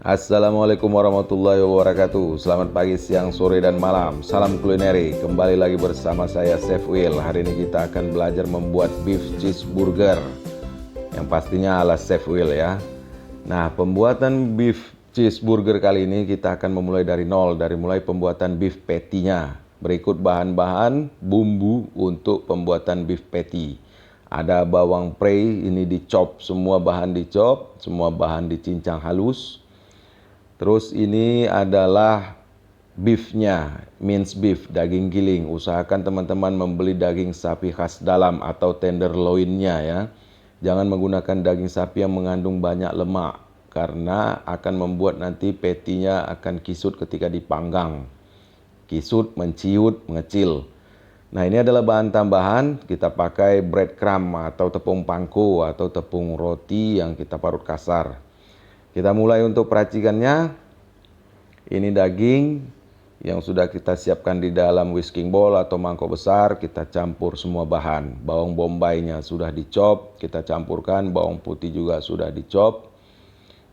Assalamualaikum warahmatullahi wabarakatuh. Selamat pagi, siang, sore, dan malam. Salam kulineri. Kembali lagi bersama saya Chef Will. Hari ini kita akan belajar membuat beef cheeseburger, yang pastinya ala Chef Will ya. Nah, pembuatan beef cheeseburger kali ini kita akan memulai dari nol, dari mulai pembuatan beef patty-nya. Berikut bahan-bahan bumbu untuk pembuatan beef patty. Ada bawang prei, ini dicop, semua bahan dicop, semua bahan dicincang halus. Terus ini adalah beefnya, minced beef, daging giling. Usahakan teman-teman membeli daging sapi khas dalam atau tenderloinnya ya. Jangan menggunakan daging sapi yang mengandung banyak lemak, karena akan membuat nanti patty-nya akan kisut ketika dipanggang. Kisut, menciut, mengecil. Nah, ini adalah bahan tambahan. Kita pakai breadcrumb atau tepung pangko atau tepung roti yang kita parut kasar. Kita mulai untuk peracikannya. Ini daging yang sudah kita siapkan di dalam whisking bowl atau mangkok besar. Kita campur semua bahan. Bawang bombaynya sudah dicop, kita campurkan. Bawang putih juga sudah dicop.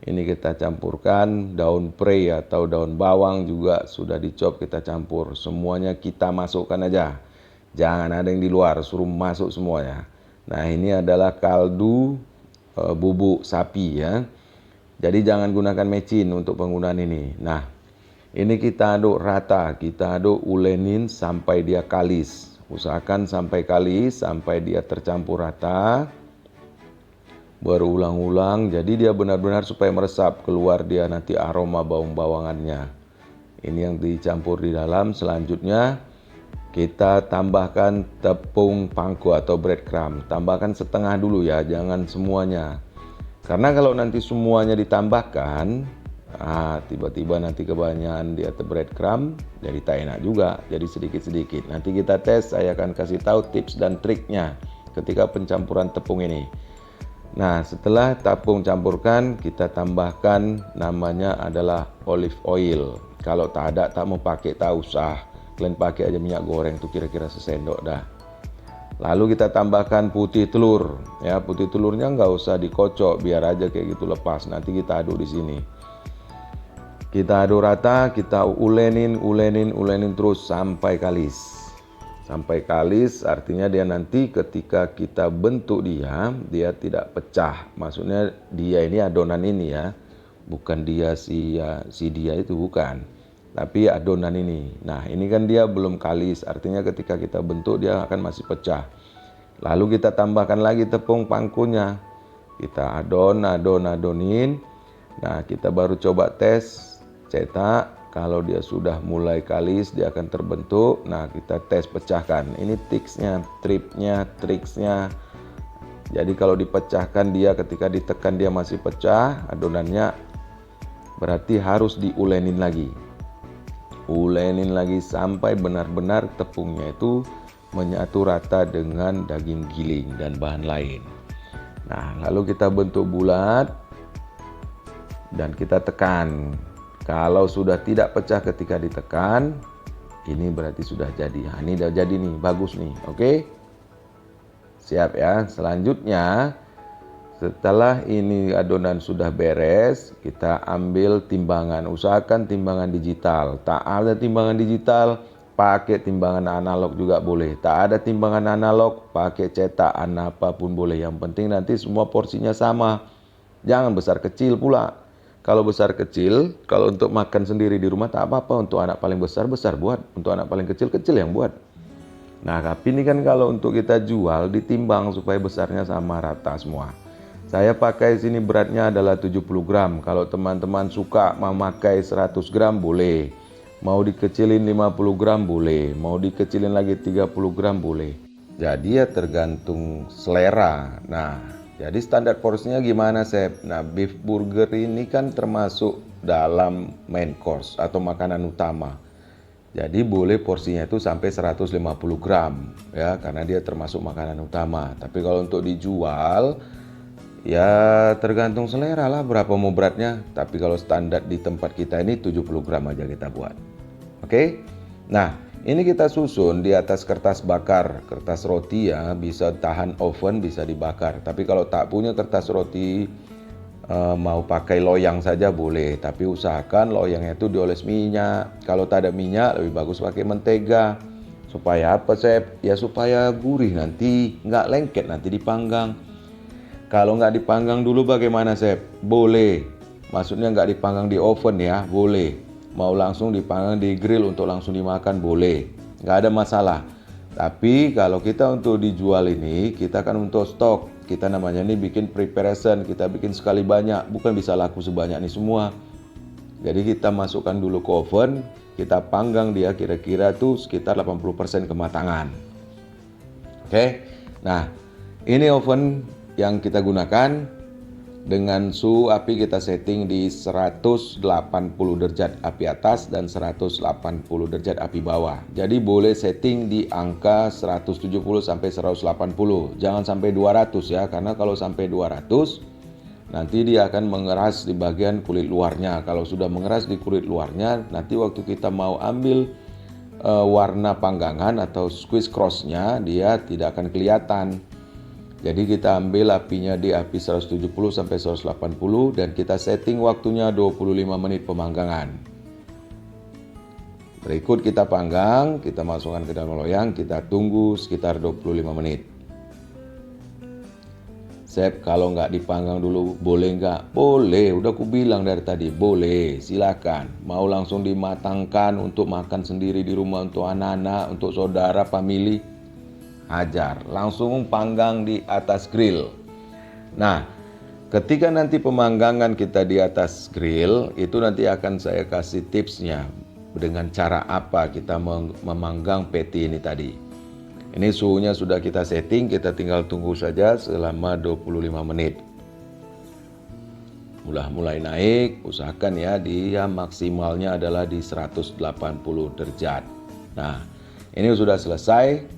Ini kita campurkan. Daun prei atau daun bawang juga sudah dicop, kita campur. Semuanya kita masukkan aja. Jangan ada yang di luar, suruh masuk semuanya. Nah, ini adalah kaldu bubuk sapi ya. Jadi jangan gunakan mecin untuk penggunaan ini. Nah, ini kita aduk rata, kita aduk ulenin sampai dia kalis. Usahakan sampai kalis, sampai dia tercampur rata. Berulang-ulang, jadi dia benar-benar supaya meresap keluar dia nanti aroma bawang-bawangannya. Ini yang dicampur di dalam. Selanjutnya kita tambahkan tepung pangko atau breadcrumb. Tambahkan setengah dulu ya, jangan semuanya. Karena kalau nanti semuanya ditambahkan, tiba-tiba nanti kebanyakan di atas breadcrumb, jadi tak enak juga, jadi sedikit-sedikit. Nanti kita tes, saya akan kasih tahu tips dan triknya ketika pencampuran tepung ini. Nah, setelah tepung campurkan, kita tambahkan namanya adalah olive oil. Kalau tak ada, tak mau pakai, tak usah. Kalian pakai aja minyak goreng tuh kira-kira sesendok dah. Lalu kita tambahkan putih telur, ya putih telurnya nggak usah dikocok, biar aja kayak gitu lepas. Nanti kita aduk di sini. Kita aduk rata, kita ulenin terus sampai kalis. Sampai kalis artinya dia nanti ketika kita bentuk dia tidak pecah. Maksudnya dia ini adonan ini ya, bukan dia si dia itu bukan. Tapi adonan ini. Nah, ini kan dia belum kalis, artinya ketika kita bentuk dia akan masih pecah. Lalu kita tambahkan lagi tepung pangkonya. Kita adonin. Nah, kita baru coba tes, cetak. Kalau dia sudah mulai kalis, dia akan terbentuk. Nah, kita tes pecahkan. Ini triksnya. Jadi kalau dipecahkan dia, ketika ditekan dia masih pecah adonannya, berarti harus diulenin lagi. Ulenin lagi sampai benar-benar tepungnya itu menyatu rata dengan daging giling dan bahan lain. Nah, lalu kita bentuk bulat dan kita tekan. Kalau sudah tidak pecah ketika ditekan, ini berarti sudah jadi. Nah, ini udah jadi nih, bagus nih. Oke? Siap ya. Selanjutnya, setelah ini adonan sudah beres, kita ambil timbangan. Usahakan timbangan digital. Tak ada timbangan digital, pakai timbangan analog juga boleh. Tak ada timbangan analog, pakai cetakan apapun boleh. Yang penting nanti semua porsinya sama. Jangan besar kecil pula. Kalau besar kecil, kalau untuk makan sendiri di rumah tak apa-apa. Untuk anak paling besar buat. Untuk anak paling kecil yang buat. Nah, tapi ini kan kalau untuk kita jual ditimbang supaya besarnya sama rata semua. Saya pakai sini beratnya adalah 70 gram. Kalau teman-teman suka memakai 100 gram boleh. Mau dikecilin 50 gram boleh. Mau dikecilin lagi 30 gram boleh. Jadi ya tergantung selera. Nah, jadi standar porsinya gimana, Chef? Nah, beef burger ini kan termasuk dalam main course atau makanan utama. Jadi boleh porsinya itu sampai 150 gram ya, karena dia termasuk makanan utama. Tapi kalau untuk dijual, ya tergantung selera lah berapa mau beratnya. Tapi kalau standar di tempat kita ini 70 gram aja kita buat. Oke? Nah, ini kita susun di atas kertas bakar. Kertas roti ya, bisa tahan oven, bisa dibakar. Tapi kalau tak punya kertas roti, Mau pakai loyang saja boleh, tapi usahakan loyangnya itu dioles minyak. Kalau tak ada minyak lebih bagus pakai mentega. Supaya apa, Sep? Ya supaya gurih nanti, nggak lengket nanti dipanggang. Kalau nggak dipanggang dulu bagaimana, Sep? Boleh. Maksudnya nggak dipanggang di oven ya, boleh. Mau langsung dipanggang di grill untuk langsung dimakan, boleh. Nggak ada masalah. Tapi kalau kita untuk dijual ini, kita kan untuk stok. Kita namanya ini bikin preparation, kita bikin sekali banyak, bukan bisa laku sebanyak ini semua. Jadi kita masukkan dulu ke oven, kita panggang dia kira-kira tuh sekitar 80% kematangan. Oke. Nah, ini oven yang kita gunakan dengan suhu api kita setting di 180 derajat api atas dan 180 derajat api bawah. Jadi boleh setting di angka 170 sampai 180. Jangan sampai 200 ya, karena kalau sampai 200 nanti dia akan mengeras di bagian kulit luarnya. Kalau sudah mengeras di kulit luarnya, nanti waktu kita mau ambil warna panggangan atau squeeze crossnya, dia tidak akan kelihatan. Jadi kita ambil apinya di api 170 sampai 180 dan kita setting waktunya 25 menit pemanggangan. Berikut kita panggang, kita masukkan ke dalam loyang, kita tunggu sekitar 25 menit. Sep, kalau nggak dipanggang dulu boleh nggak? Boleh, udah aku bilang dari tadi, boleh, silakan. Mau langsung dimatangkan untuk makan sendiri di rumah, untuk anak-anak, untuk saudara, family, hajar, langsung panggang di atas grill. Nah, ketika nanti pemanggangan kita di atas grill, itu nanti akan saya kasih tipsnya dengan cara apa kita memanggang patty ini tadi. Ini suhunya sudah kita setting, kita tinggal tunggu saja selama 25 menit. Mulai naik, usahakan ya dia maksimalnya adalah di 180 derajat. Nah, ini sudah selesai.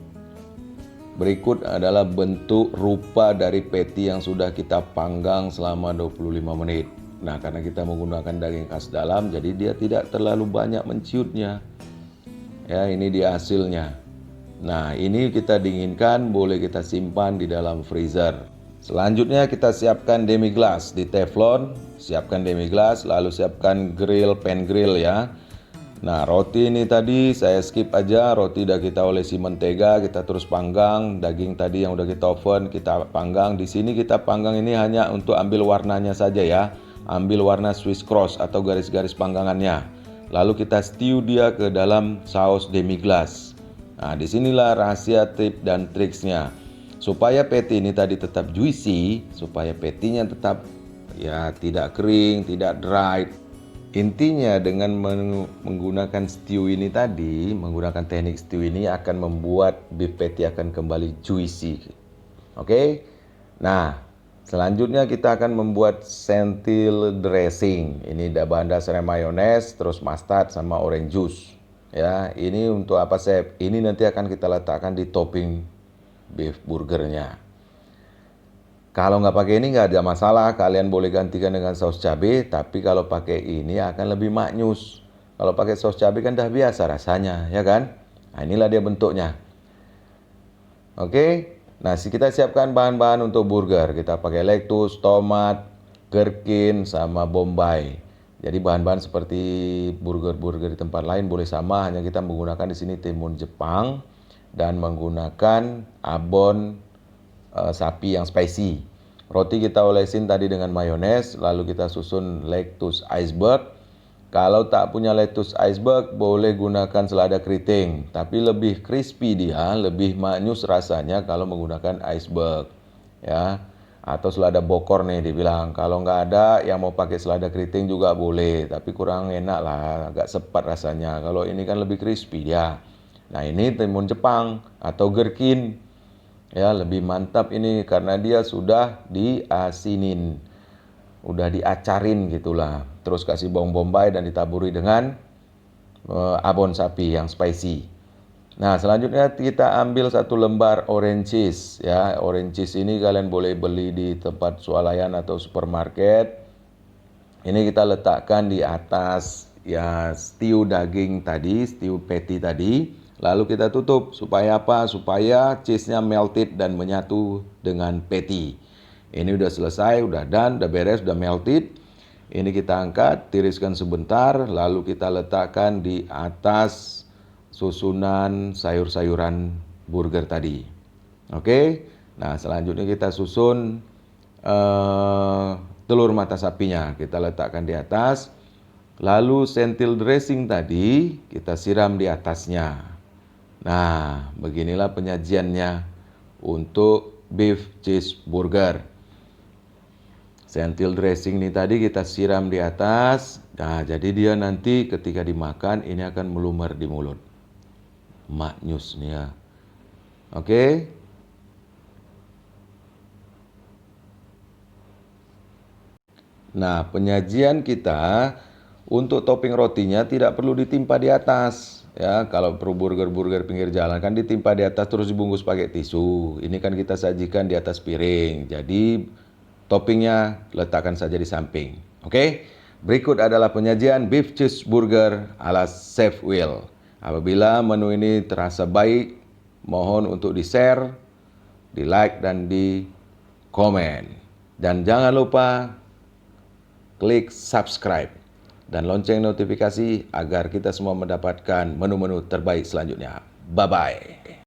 Berikut adalah bentuk rupa dari patty yang sudah kita panggang selama 25 menit. Nah, karena kita menggunakan daging khas dalam, jadi dia tidak terlalu banyak menciutnya. Ya, ini dia hasilnya. Nah, ini kita dinginkan, boleh kita simpan di dalam freezer. Selanjutnya kita siapkan demi glass di teflon, siapkan demi glass, lalu siapkan pan grill ya. Nah, roti ini tadi saya skip aja, roti udah kita olesi mentega, kita terus panggang. Daging tadi yang udah kita oven, kita panggang. Di sini kita panggang ini hanya untuk ambil warnanya saja ya. Ambil warna Swiss cross atau garis-garis panggangannya. Lalu kita stew dia ke dalam saus demi glace. Nah, disinilah rahasia tip dan triksnya. Supaya patty ini tadi tetap juicy, supaya patty-nya tetap ya tidak kering, tidak dry. Intinya dengan menggunakan stew ini tadi, menggunakan teknik stew ini akan membuat beef patty akan kembali juicy. Oke? Nah, selanjutnya kita akan membuat lentil dressing. Ini bahan dasarnya mayones, terus mustard sama orange juice. Ya, ini untuk apa, Chef? Ini nanti akan kita letakkan di topping beef burgernya. Kalau nggak pakai ini nggak ada masalah, kalian boleh gantikan dengan saus cabai, tapi kalau pakai ini akan lebih maknyus. Kalau pakai saus cabai kan dah biasa rasanya, ya kan? Nah, inilah dia bentuknya. Oke, nah kita siapkan bahan-bahan untuk burger. Kita pakai lettuce, tomat, gherkin, sama bombay. Jadi bahan-bahan seperti burger-burger di tempat lain boleh sama, hanya kita menggunakan di sini timun Jepang dan menggunakan abon sapi yang spicy. Roti kita olesin tadi dengan mayones, lalu kita susun lettuce iceberg. Kalau tak punya lettuce iceberg, boleh gunakan selada keriting, tapi lebih crispy dia, lebih maknyus rasanya kalau menggunakan iceberg, ya. Atau selada bokor nih dibilang. Kalau nggak ada yang mau pakai selada keriting juga boleh, tapi kurang enak lah, agak sepat rasanya. Kalau ini kan lebih crispy ya. Nah, ini timun Jepang atau gherkin. Ya, lebih mantap ini karena dia sudah diasinin, udah diacarin gitulah. Terus kasih bawang bombay dan ditaburi dengan abon sapi yang spicy. Nah, selanjutnya kita ambil 1 lembar orange cheese ya. Orange cheese ini kalian boleh beli di tempat swalayan atau supermarket. Ini kita letakkan di atas ya stew daging tadi, stew patty tadi. Lalu kita tutup supaya apa? Supaya cheese-nya melted dan menyatu dengan patty. Ini udah selesai, udah done, udah beres, udah melted. Ini kita angkat, tiriskan sebentar, lalu kita letakkan di atas susunan sayur-sayuran burger tadi. Oke, nah selanjutnya kita susun telur mata sapinya, kita letakkan di atas. Lalu sentil dressing tadi kita siram di atasnya. Nah, beginilah penyajiannya untuk beef cheeseburger. Sentil dressing ini tadi kita siram di atas. Nah, jadi dia nanti ketika dimakan ini akan melumer di mulut. Maknyus nih ya. Oke. Nah, penyajian kita untuk topping rotinya tidak perlu ditimpa di atas. Ya, kalau perlu burger-burger pinggir jalan kan ditimpa di atas terus dibungkus pakai tisu. Ini kan kita sajikan di atas piring. Jadi toppingnya letakkan saja di samping. Oke? Berikut adalah penyajian beef cheeseburger ala Chef Will. Apabila menu ini terasa baik, mohon untuk di-share, di-like dan di-komen. Dan jangan lupa klik subscribe dan lonceng notifikasi agar kita semua mendapatkan menu-menu terbaik selanjutnya. Bye-bye.